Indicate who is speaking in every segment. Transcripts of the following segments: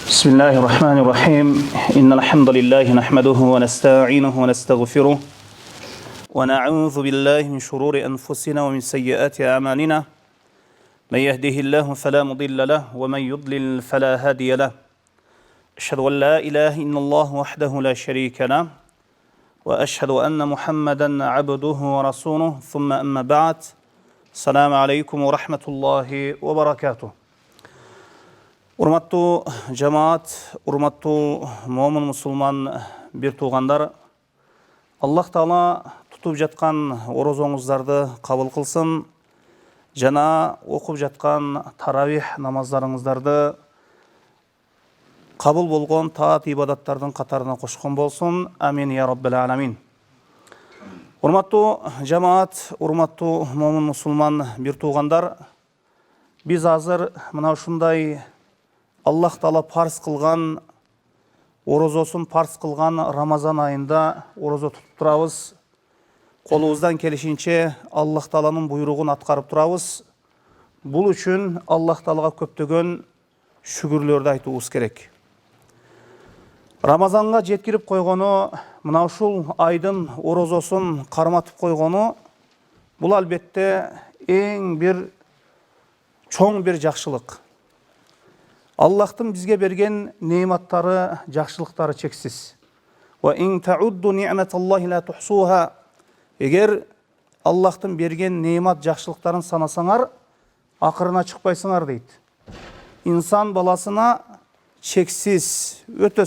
Speaker 1: بسم الله الرحمن الرحيم إن الحمد لله نحمده ونستعينه ونستغفره ونعوذ بالله من شرور أنفسنا ومن سيئات أعمالنا من يهده الله فلا مضل له ومن يضلل فلا هادي له أشهد أن لا إله إلا الله وحده لا شريك له وأشهد أن محمدا عبده ورسوله ثم أما بعد السلام عليكم ورحمة الله وبركاته. Урматтуу жамаат, урматтуу момун мусулман бир туугандар, Аллах Таала тутуп жаткан орозоңуздарды кабыл кылсын, жана окуп жаткан таравих намаздарыңыздарды кабыл болгон таат ибадаттардын катарына кошкон болсун. Амин я раббил аламин. Урматтуу жамаат, урматтуу момун мусулман бир туугандар, биз азыр мына ушундай Аллах Таала парз кылган орозосун парз кылган Рамазан айында орозо тутуп турабыз. Колубуздан келишинче Аллах Тааланын буйругун аткарып турабыз. Бул үчүн Аллах Таалага көптөгөн шүгүрлөрдү айтуубуз керек. Рамазанга жеткирип койгону, мына ушул айдын орозосун карматып койгону, бул албетте эң бир чоң бир жакшылык. Аллахтын бизге берген неиматтары, жакшылыктары чексиз. Ва ин таудду ниъматаллахи ла тухсуха. Эгер Аллахтын берген неимат жакшылыктарын санасаңар, акырына чыкпайсыңар дейт. Инсан баласына чексиз, өтө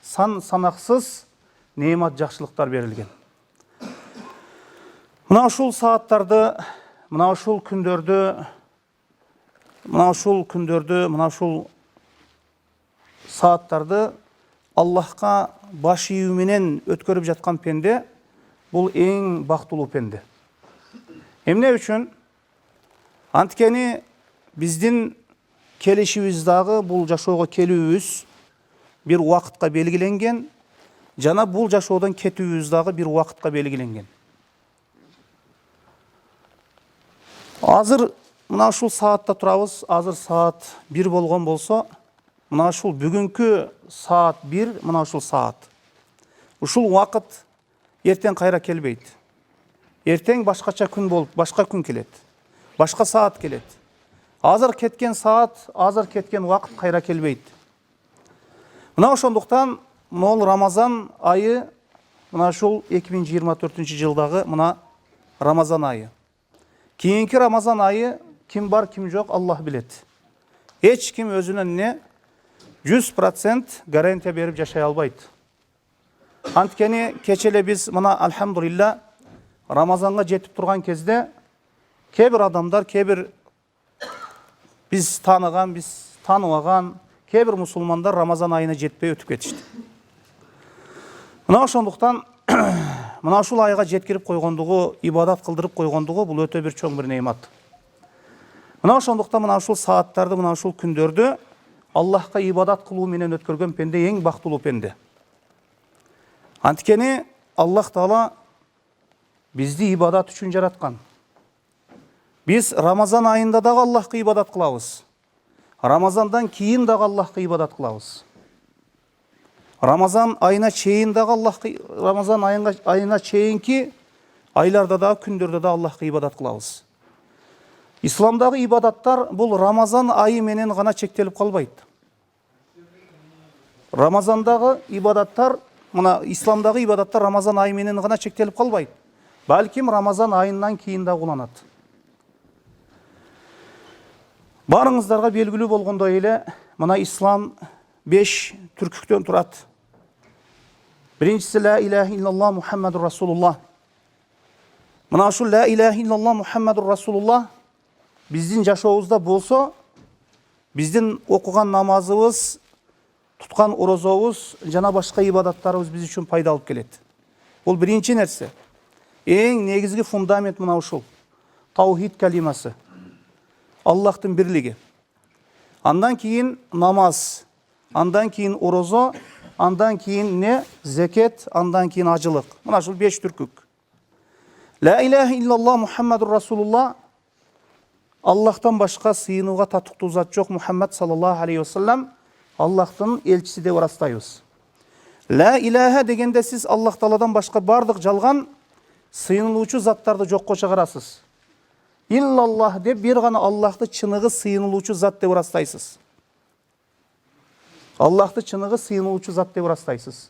Speaker 1: санаксыз неимат жакшылыктар берилген. Мына ушул сааттарды, мына ушул күндөрдү, мына ушул сааттарды Аллахка баш ийүү менен өткөрүп жаткан пенде бул эң бактылуу пенде. Эмне үчүн? Анткени биздин келишибиз дагы бул жашоого келүүбүз бир убакытка белгиленген, жана бул жашоодон кетүүбүз дагы бир убакытка белгиленген. Азыр мына ушул саатта турабыз, азыр саат 1 болгон болсо, мына ушул бүгүнкү саат 1, мына ушул саат. Ушул убакыт эртең кайра келбейт. Эртең башкача күн болуп, башка күн келет. Башка саат келет. Азыр кеткен саат, азыр кеткен убакыт кайра келбейт. Мына ошондуктан могул Рамазан айы, мына ушул 2024-жылдагы мына Рамазан айы. Кийинки Рамазан айы ким бар, ким жок, Аллах билет. Эч ким өзүнө 100% гарантия берип жашай албайт. Анткени кечеле биз мына алхамдулилла Рамазанга жетип турган кезде кээ бир адамдар, кээ бир биз тааныган, биз тааныбаган кээ бир мусулмандар Рамазан айына жетпей өтүп кетишти. Мына ошондуктан мына ушул айга жеткирип койгондугу, ибадат кылдырып койгондугу бул өтө бир чоң бир неимат. Мына ошондуктан мына ушул сааттарды, мына ушул күндөрдү Аллахка ибадат кылуу менен өткөргөн пенде эң бактылуу пенде. Анткени Аллах Таала бизди ибадат үчүн жараткан. Биз Рамазан айында дагы Аллахка ибадат кылабыз. Рамазандан кийин дагы Аллахка ибадат кылабыз. Рамазан айына чейин дагы Аллахка, Рамазан айына чейинки айларда дагы, күндөрдө дагы Аллахка ибадат кылабыз. Исламдагы ибадаттар бул Рамазан айы менен гана чектелип калбайт. Рамазандагы ибадаттар, мына исламдагы ибадаттар Рамазан айы менен гана чектелип калбайт. Балким Рамазан айынан кийин да куланат. Барыңыздарга белгилүү болгондой эле, мына ислам 5 түркүктөн турат. Биринчиси ла илаха иллаллах Мухаммадур Расулуллах. Мына ушул ла илаха иллаллах Мухаммадур Расулуллах биздин жашообузда болсо, биздин окуган намазыбыз, туткан орозобуз жана башка ибадаттарыбыз биз үчүн пайда алып келет. Бул биринчи нерсе. Эң негизги фундамент мына ушул. Таухид калимасы. Аллахтын бирлиги. Андан кийин намаз, андан кийин орозо, андан кийин не? Зекет, андан кийин ажылык. Мына ушул 5 түркүк. Ла илаха иллаллах Мухаммадур Расулуллах Аллахтан башка сыйынууга татыктуу зат жок Мухаммад саллаллаху алейхи ва саллям. Аллахтың елчisi деп ырастайбыз. Ла илаха дегенде сіз Аллах Тағаладан башқа бардық жалған сыйынылуучу заттарды жокко чыгарасыз. Иллаллах деп bir ғана Аллахты чыныгы сыйынылуучу зат деп ырастайсыз. Аллахты чыныгы сыйынылуучу зат деп ырастайсыз.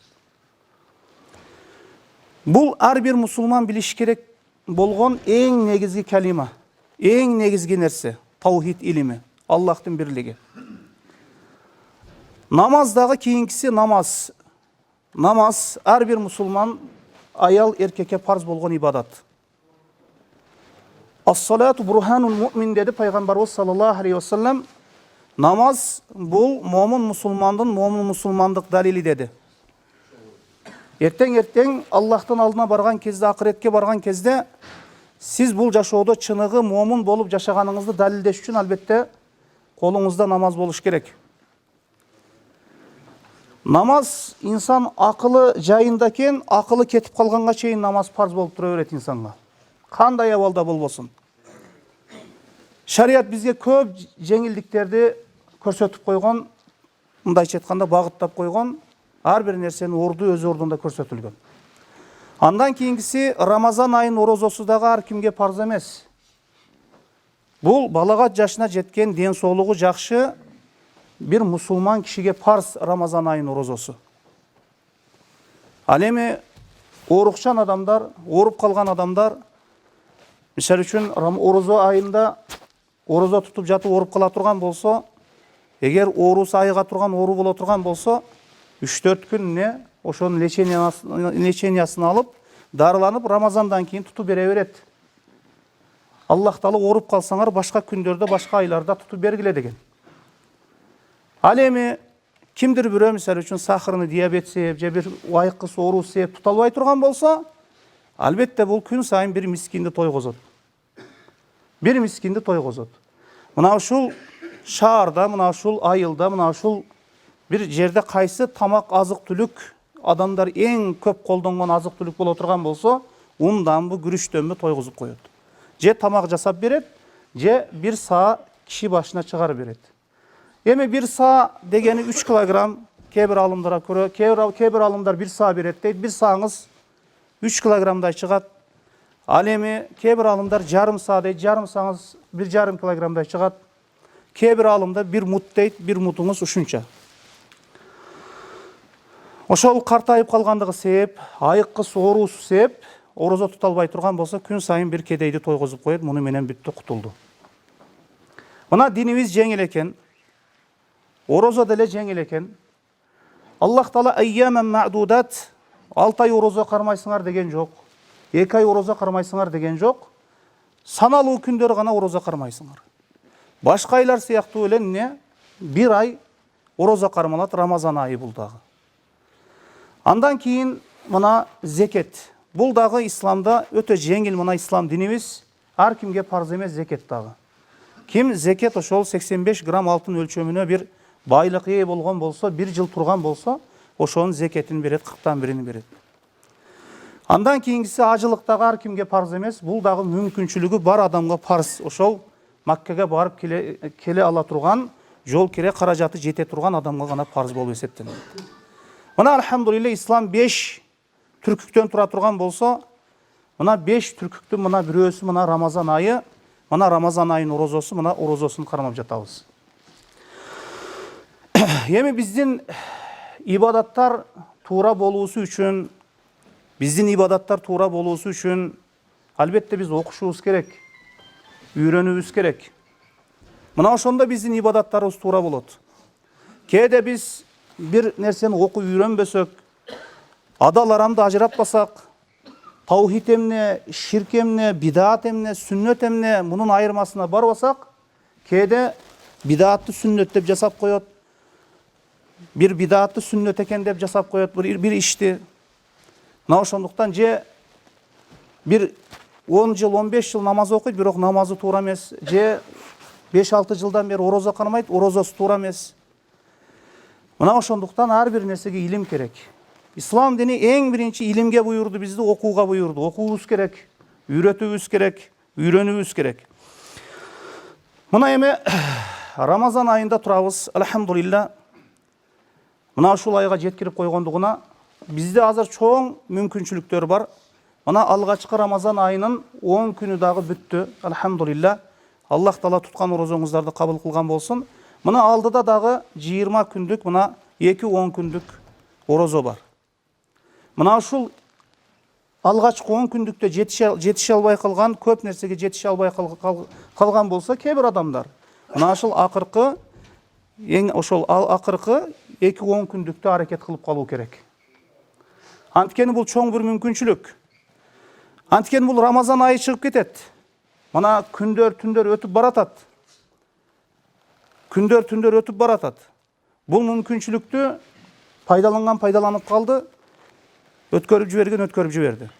Speaker 1: Бұл ар бир мусулман билиш керек болгон эң негизги калима, эң негизги нерсе, таухид илими, Аллахтын бирлиги. Намаздагы кийинкиси намаз. Намаз ар бир мусулман аял эркекке парз болгон ибадат. Ас-салату бурханул муъмин dedi Пайгамбарыбыз саллаллаху алейхи ва саллям. Namaz бұл момын мұсылмандың момын мұсылмандық далили деді. Ертең Аллахтың алдына барған кезде, ақыретке барған кезде, сіз бұл жашоодо чыныгы момын болып жашағаныңызды далилдеш үчүн албетте қолыңызда намаз болуш керек. Намаз инсан ақылы жайында кен, ақылы кетіп қалғанға чейин намаз парз болып тура берет инсанға. Кандай абалда болбосун. Шариат бизге көп жеңилдиктерди көрсөтүп койгон, мындайча айтканда багыттап койгон, ар бир нерсенин орду өз ордунда көрсөтүлгөн. Андан кийинкиси Рамазан айынын орозосу дагы ар кимге парз эмес. Бул балагат жашына жеткен, ден соолугу жакшы бир мусулман кишиге парз Рамазан айынын орозосу. Ал эми оорукчан адамдар, ооруп калган адамдар, мисалы үчүн орозо айында орозо тутуп жатып ооруп кала турган болсо, эгер оорусу айыга турган, оору боло турган болсо, 3-4 күн ошонун лечениясын алып, дарыланып, Рамазандан кийин тутуп бере берет. Аллах Таала ооруп калсаңар, башка күндөрдө, башка айларда тутуп бергиле деген. Ал эми кимдир бирөө мисалы үчүн сахарны диабет себеп, же бир айыккыс оору себеп тута албай турган болсо, албетте бул күн сайын бир мискинди тойгозот. Бир мискинди тойгозот. Мына ушул шаарда, мына ушул айылда, мына ушул бир жерде кайсы тамак азык-түлүк адамдар эң көп колдонгон азык-түлүк боло турган болсо, унданбы, күрүчтөнбү тойгозуп коет. Же тамак жасап берет, же бир саа киши башына чыгарып берет. Эми бир саа дегени 3 килограмм, кээ-бир алымдарга көрө, кээ-бир алымдар бир саа берет дейт. Бир сааңыз 3 килограммдай чыгат. Ал эми кээ-бир алымдар жарым саа дейт, жарым сааңыз 1,5 килограммдай чыгат. Кээ-бир алымда бир мут дейт, бир мутуңуз ушунча. Ошол картайып калгандыгы себеп, айыккыс оорусу себеп, орозо тута албай турган болсо, күн сайын бир кедейди тойгозуп коет, муну менен бүттү, кутулду. Мына динибиз жеңил экен. Орозо деле жеңил экен. Аллах Таала айяман маъдудат, 6 ай орозо кармайсыңар деген жок. 2 ай орозо кармайсыңар деген жок. Саналуу күндөр гана орозо кармайсыңар. Башка айлар сыяктуу эле эмне? 1 ай орозо кармалат, Рамазан айы бул дагы. Андан кийин мына зекет. Бул дагы исламда өтө жеңил, мына ислам динибиз ар кимге парз эмес зекет дагы. Ким зекет ошол 85 грамм алтын өлчөмүнө бир байлык ээ болгон болсо, 1 жыл турган болсо, ошонун зекетин берет, 40тан бирини берет. Андан кийинкиси ажылыктагы ар кимге парз эмес, бул дагы мүмкүнчүлүгү бар адамга парз. Ошол Маккага барып келе ала турган, жол кире каражаты жете турган адамга гана парз болуп эсептелет. Мына алхамдулилла ислам 5 түркүктөн тура турган болсо, мына 5 түркүктүн мына бирөөсү мына Рамазан айы, мына Рамазан айынын орозосу, мына орозосун кармап жатабыз. Эми биздин ибадаттар туура болуусу үчүн, албетте биз окушубуз керек, үйрөнүүбүз керек. Мына ошондо биздин ибадаттарыбыз туура болот. Кээде биз бир нерсени окуп үйрөнбөсөк, адал арамды ажыратпасак, таухид эмне, ширк эмне, бидат эмне, сүннөт эмне, мунун айырмасына барбасак, кээде бидатты сүннөт деп жасап коет, бир бидатты сүннөт экен деп жасап коет бир ишти. Мына ошондуктан же бир 10 жыл, 15 жыл намаз окуйт, бирок намазы туура эмес, же 5-6 жылдан бери орозо кармайт, орозосу туура эмес. Мына ошондуктан ар бир нерсеге илим керек. Ислам дини эң биринчи илимге буйурду, бизди окууга буйурду. Окуубуз керек, үйрөтүүбүз керек, үйрөнүүбүз керек. Мына эми Рамазан айында турабыз, алхамдулилла. мына ушул айга жеткирип койгондугуна бизде азыр чоң мүмкүнчүлүктөр бар. Мына алгачкы Рамазан айынын 10 күнү дагы бүттү. Алхамдулилла. Аллах Таала туткан орозоңуздарды кабыл кылган болсун. Мына алдыда дагы 20 күндүк, мына 2-10 күндүк орозо бар. Мына ушул алгачкы 10 күндүктө жетише албай калган, көп нерсеге жетише албай калган болсо, кээ бир адамдар мына ушул акыркы 2-10 күндүктө аракет кылып калуу керек. Анткени бул чоң бир мүмкүнчүлүк. Анткени бул Рамазан айы чыгып кетет. Мына күндөр, түндөр өтүп баратат. Күндөр өтүп баратат. Бул мүмкүнчүлүктү пайдаланып калды, өткөрүп жиберди.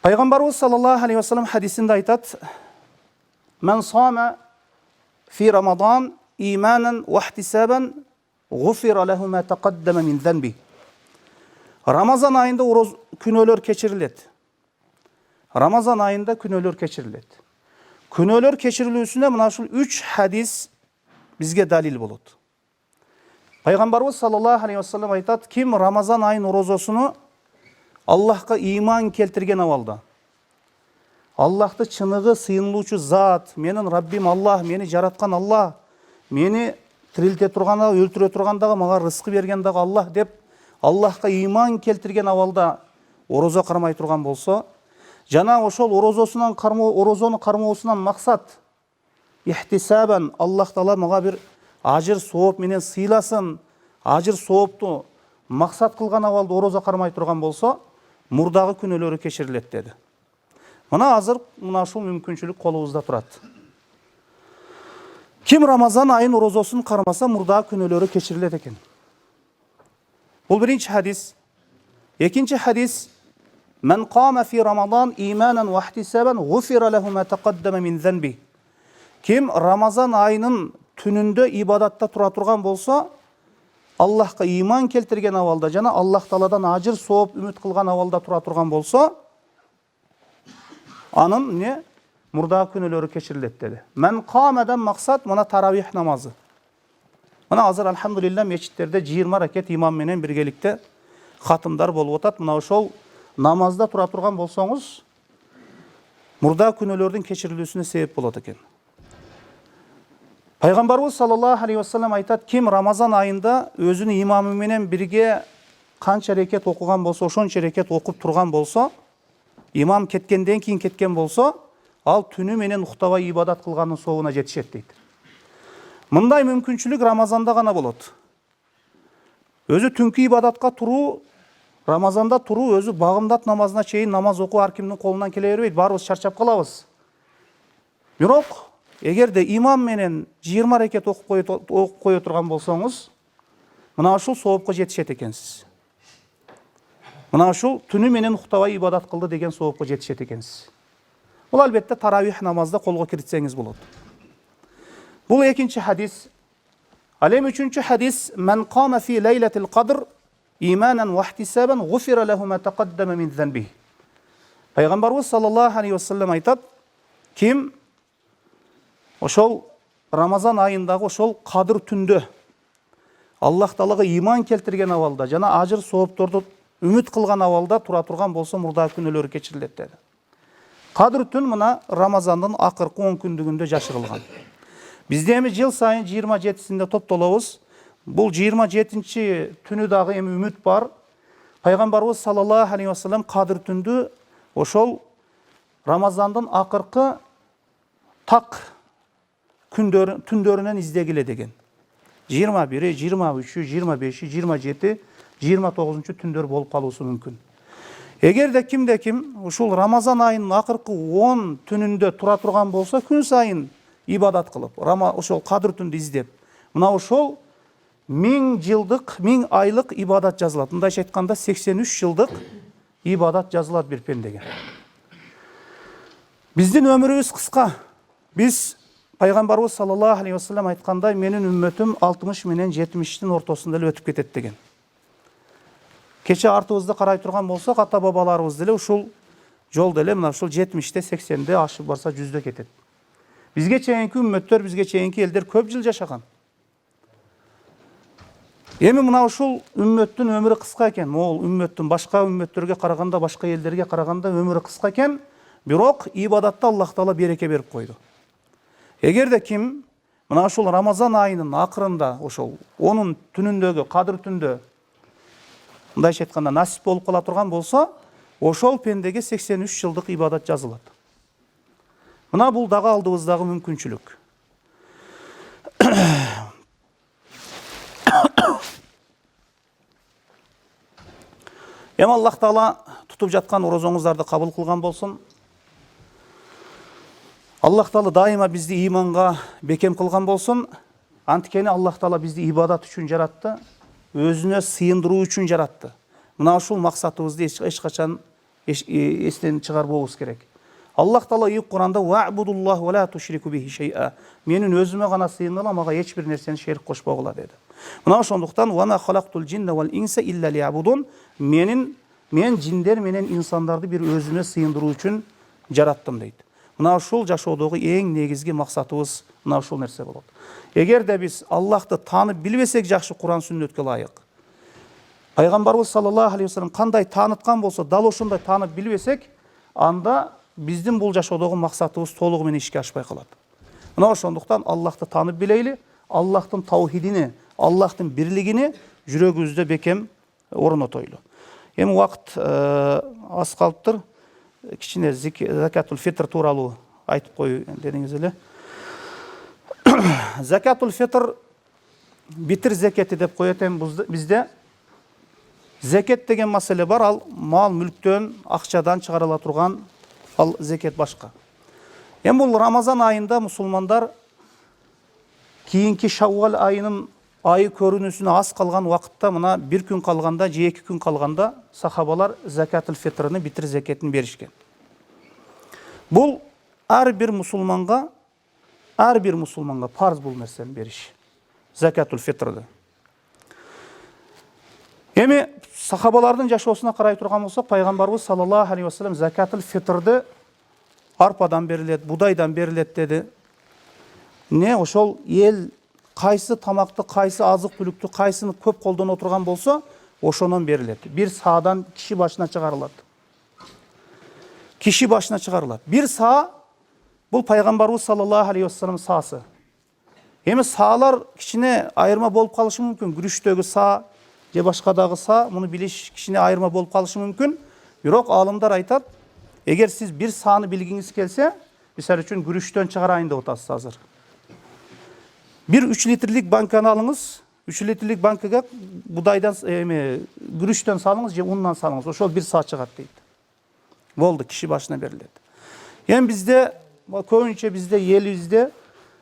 Speaker 1: Пайгамбарыбыз саллаллаху алейхи ва саллям хадисинде айтат: "Мен сама фи Рамадан иманан ва ихтисабан, гуфира лаху ма тaqaddama min zanbi." Рамазан айында күнөөлөр кечирилет. Рамазан айында күнөөлөр кечирилет. Күнөөлөр кечирилүүсүнө мына ушул 3 хадис бизге далил болот. Пайгамбарыбыз саллаллаху алейхи ва саллям айтат: "Ким Рамазан айын орозосуну Аллахка иман келтирген абалда, Аллахты чыныгы сыйынылуучу зат, менин Раббим Аллах, мени жараткан Аллах, мени тирилте турганда, өлтүрө тургандагы, мага рызкы берген дагы Аллах деп Аллахка иман келтирген абалда орозо кармай турган болсо, жана ошол орозону кармоосунан максат ихтисабан, Аллах Таала мага бир ажыр сооп менен сыйласын, ажыр соопту максат кылган абалда орозо кармай турган болсо, мурдагы күнөөлөрү кечирилет" деди. Мына азыр мына ушул мүмкүнчүлүк колубузда турат. Ким Рамазан айын орозосун кармаса, мурдагы күнөөлөрү кечирилет экен. Бул биринчи хадис. Экинчи хадис: "Мен кама фи Рамадан иманан ва ихтисабан, гуфира лаху ма тaqaddama min zanbi." Ким Рамазан айынын түнүндө ибадатта тура турган болсо, Аллахка иман келтирген абалда жана Аллах Тааладан ажыр сооп үмүт кылган абалда тура турган болсо, анын мурдагы күнөөлөрү кечирилет деди. Мен камадан максат мына таравих намазы. Мына азыр алхамдулилла мечиттерде 20 ракет имам менен биргеликте хатымдар болуп атат. Мына ошол намазда тура турган болсоңуз, мурдагы күнөөлөрдүн кечирилүүсүнө себеп болот экен. Пайгамбарыбыз саллаллаху алейхи ва саллям айтат: "Ким Рамазан айында өзүнүн имамы менен бирге канча рекет окуган болсо, ошончо рекет окуп турган болсо, имам кеткенден кийин кеткен болсо, ал түнү менен уктабай ибадат кылганын сообуна жетишет" дейт. Мындай мүмкүнчүлүк Рамазанда гана болот. Өзү түнкү ибадатка туруу, Рамазанда туруу, өзү багымдат намазына чейин намаз окуу ар кимдин колунан келе бербейт. Баарыбыз чарчап калабыз. Бирок эгерде имам менен 20 рекет окуп кое турган болсоңуз, мына ушул соопко жетишет экенсиз. Мына ушул түнү менен уктабай ибадат кылды деген соопко жетишет экенсиз. Бул албетте таравих намазда колго киритсеңиз болот. Бул экинчи хадис. Ал эми үчүнчү хадис: "Мен кама фи лейлатил кадр иманан ва ихтисабан, гуфира лаху ма тaqaddama min zanbi." Пайгамбарыбыз саллаллаху алейхи ва саллям айтат: "Ким ошол Рамазан айындагы ошол кадыр түндө Аллах Таалага иман келтирген абалда жана ажыр соопторду үмүт кылган абалда тура турган болсо, мурдагы күнөөлөрү кечирилет" деди. Кадыр түн мына Рамазандын акыркы 10 күндүгүндө жашырылган. Бизде эми жыл сайын 27-синде топтолобуз. Бул 27-чи түнү дагы эми үмүт бар. Пайгамбарыбыз саллаллаху алейхи ва саллям кадыр түндү ошол Рамазандын акыркы так түндөрүнөн издегиле деген. 21, 23, 25, 27, 29 түндөр болуп калуусу мүмкүн. Эгерде ким ушул Рамазан айынын акыркы 10 түнүндө тура турган болсо, күн сайын ибадат кылып, ошол кадыр түндү издеп, мына ошол 1000 жылдык, 1000 айлык ибадат жазылат. Мындайча айтканда 83 жылдык ибадат жазылат бир пендеге. Биздин өмүрүбүз кыска. Биз Пайгамбарыбыз саллаллаху алейхи ва саллям айткандай, менин үммөтүм 60 менен 70-тин ортосунда эле өтүп кетет деген. Кече артыбызды карай турган болсок, ата бабаларыбыз деле ушул жолдо эле мына ушул 70-те, 80-де ашып барса 100дө кетет. Бизге чейинки үммөттөр, бизге чейинки элдер көп жыл жашаган. Эми мына ушул үммөттүн өмүрү кыска экен. Могул үммөттүн башка үммөттөргө караганда, башка элдерге караганда өмүрү кыска экен, бирок ибадатта Аллах Таала береке берип койду. Эгерде ким мына ушул Рамазан айынын акырында, ошол онун түнүндөгү кадыр түндө мындайча айтканда насип болуп кала турган болсо, ошол пендеге 83 жылдык ибадат жазылат. Мына бул дагы алдыбыздагы мүмкүнчүлүк. Эми Аллах Таала тутуп жаткан орозоңуздарды кабыл кылган болсун. Аллах Таала дайыма бизди иманга бекем кылган болсун. Анткени Аллах Таала бизди ибадат үчүн жаратты, өзүнө сыйындыруу үчүн жаратты. Мына ушул максатыбызды эч качан эстен чыгарбообуз керек. Аллах Таала Куранда ва'будуллах ва ла тушрику бихи шай'a. Менин өзүмө гана сыйынгыла, мага эч бир нерсени шерик кошпогула деди. Мына ошондуктан ва ма халактул джинна вал инса илля ли'абудун. Мен жиндер менен инсандарды бир өзүмө сыйындыруу үчүн жараттым дейт. Мына ушул жашоодогу эң негизги максатыбыз мына ушул нерсе болот. Эгерде биз Аллахты таанып билбесек, жакшы Куран сүннөткө ылайык. Пайгамбарыбыз саллаллаху алейхи вассалам кандай тааныткан болсо, дал ошондой таанып билбесек, анда биздин бул жашоодогу максатыбыз толугу менен ишке ашпай калат. Мына ошондуктан Аллахты таанып билейли, Аллахтын таухидини, Аллахтын бирлигини жүрөгүбүздө бекем орнотойлу. Эми убакыт аз калыптыр. Кичине закатул фитр тууралуу айтып кой дедиңиз эле. Закатул фитр битир зекети деп коет эми бизде. Зекет деген маселе бар, ал мал мүлктөн, акчадан чыгарыла турган, ал зекет башка. Эми бул Рамазан айында мусулмандар кийинки Шаввал айынын айы көрүнүүсүнө аз калган убакытта, мына бир күн калганда же 2 күн калганда сахабалар закатул фитрны, битир зекетин беришкен. Бул ар бир мусулманга парз бул нерсени бериш. Закатул фитрды. Эми сахабалардын жашоосуна карай турган болсок, пайгамбарыбыз саллаллаху алейхи вассалам закатул фитрды арпадан берилет, будайдан берилет деди. Ошол эл кайсы тамакты, кайсы азык түлүктү, кайсыны көп колдоно турган болсо, ошонон берилет. Бир саадан киши башына чыгарылат. Бир саа бул пайгамбарыбыз саллаллаху алейхи вассалам саасы. Эми саалар кичине айырма болуп калышы мүмкүн. Күрүштөгү саа же башкадагы саа, муну билиш кичине айырма болуп калышы мүмкүн. Бирок алымдар айтат, эгер сиз бир сааны билгиңиз келсе, мисалы үчүн күрүштөн чыгарайын деп атасыз азыр. Bir 3 litrelik bankаны алыңыз, 3 litrelik банкага будайдан, күрүштөн салыңыз же ундан салыңыз. Ошол бир саат чыгат дейт. Болду, киши башына берилет. Эми бизде, көбүнчө бизде элибизде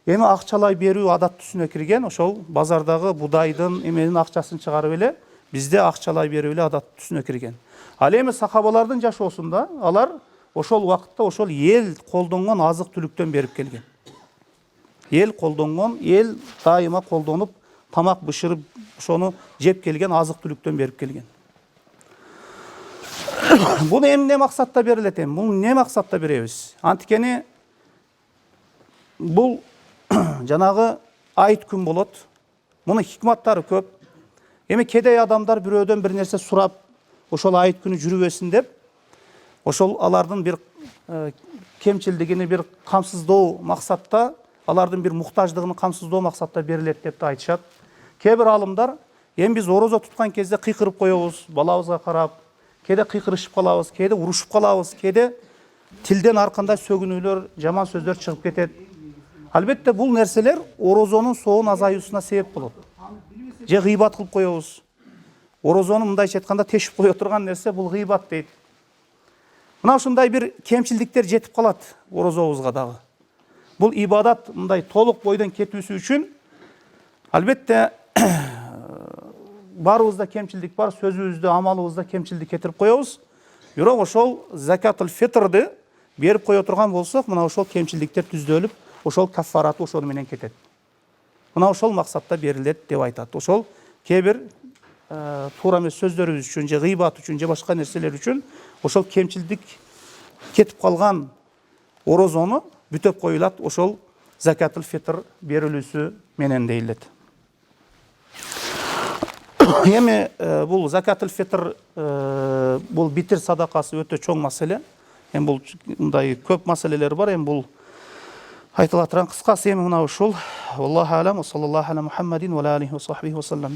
Speaker 1: эми акчалай берүү адат түсүнө кирген. Ошол базардагы будайдын эменин акчасын чыгарып эле бизде акчалай берүү эле адат түсүнө кирген. Ал эми сахабалардын жашоосунда алар ошол убакытта ошол эл колдонгон азык түлүктөн берип келген. Ел колдонгон, ел дайыма колдонуп, тамак бышырып, ошону жеп келген азык түлүктөн берип келген. Бул эмне максатта берилет эми? Бул эмне максатта беребиз? Анткени бул жанагы айт күн болот. Мунун хикматтары көп. Эми кедей адамдар бирөөдөн бир нерсе сурап, ошол айт күнү жүрүбөсүн деп, ошол алардын бир кемчилдигини бир камсыздоо максатта, алардын бир муктаждыгын камсыздоо максатта берилет деп айтышат. Кээ бир алымдар, эми биз орозо туткан кезде кыйкырып коебуз, балабызга карап, кээде кыйкырышып калабыз, кээде урушуп калабыз, кээде тилден ар кандай сөгүнүүлөр, жаман сөздөр чыгып кетет. Албетте бул нерселер орозонун соон азаюусуна себеп болот. Же гыйбат кылып коебуз. Орозону мындайча айтканда тешип кое турган нерсе бул гыйбат дейт. Мына ушундай бир кемчилдиктер жетип калат орозобузга дагы. Бул ибадат мындай толук бойдон кетүүсү үчүн албетте барыбызда кемчилдик бар, сөзүбүздө, амалыбызда кемчилдик кетирип коебуз. Бирок ошол закатул фитрды берип кое турган болсок, мына ошол кемчилдиктер түздөлүп, ошол каффараты ошону менен кетет. Мына ошол максатта берилет деп айтат. Ошол кээ бир туура эмес сөздөрүбүз үчүн, же гыйбат үчүн, же башка нерселер үчүн ошол кемчилдик кетип калган орозону бүтөп коюлат, ошол закатул фитр берилүүсү менен дейилет. Эми бул закатул фитр бул битир садакасы өтө чоң маселе. Эми бул мындай көп маселелер бар. Эми бул айтыла турган кыскасы эми мына ушул. Аллаху алам, саллаллаху аля Мухаммадин ва алейхи ва сахбихи ва саллам.